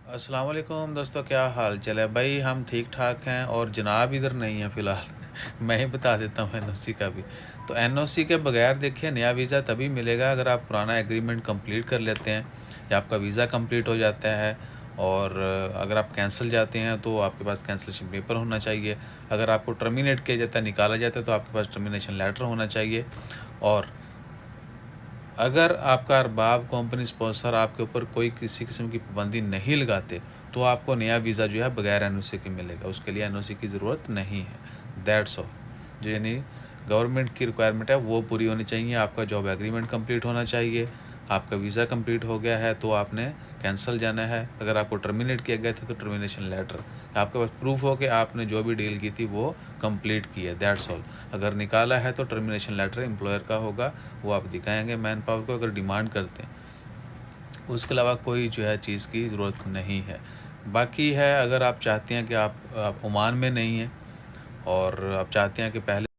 अस्सलाम वालेकुम दोस्तों, क्या हाल चाल है भाई। हम ठीक ठाक हैं और जनाब इधर नहीं है फ़िलहाल। मैं ही बता देता हूँ एनओसी का भी। तो एनओसी के बगैर देखिए नया वीज़ा तभी मिलेगा अगर आप पुराना एग्रीमेंट कंप्लीट कर लेते हैं या आपका वीज़ा कंप्लीट हो जाता है। और अगर आप कैंसिल जाते हैं तो आपके पास कैंसलेशन पेपर होना चाहिए। अगर आपको टर्मिनेट किया जाता है, निकाला जाता है, तो आपके पास टर्मिनेशन लेटर होना चाहिए। और अगर आपका अरबाब कंपनी स्पॉन्सर आपके ऊपर कोई किसी किस्म की पाबंदी नहीं लगाते, तो आपको नया वीज़ा जो है बगैर एनओसी के मिलेगा। उसके लिए एनओसी की ज़रूरत नहीं है। That's all. जो यानी गवर्नमेंट की रिक्वायरमेंट है वो पूरी होनी चाहिए। आपका जॉब एग्रीमेंट कंप्लीट होना चाहिए। आपका वीज़ा कंप्लीट हो गया है तो आपने कैंसल जाना है। अगर आपको टर्मिनेट किया गया था तो टर्मिनेशन लेटर, आपके पास प्रूफ हो कि आपने जो भी डील की थी वो कंप्लीट की है। That's all. अगर निकाला है तो टर्मिनेशन लेटर एम्प्लॉयर का होगा, वो आप दिखाएंगे मैन पावर को अगर डिमांड करते हैं। उसके अलावा कोई जो है चीज़ की ज़रूरत नहीं है। बाकी है, अगर आप चाहते हैं कि आप ओमान में नहीं हैं और आप चाहते हैं कि पहले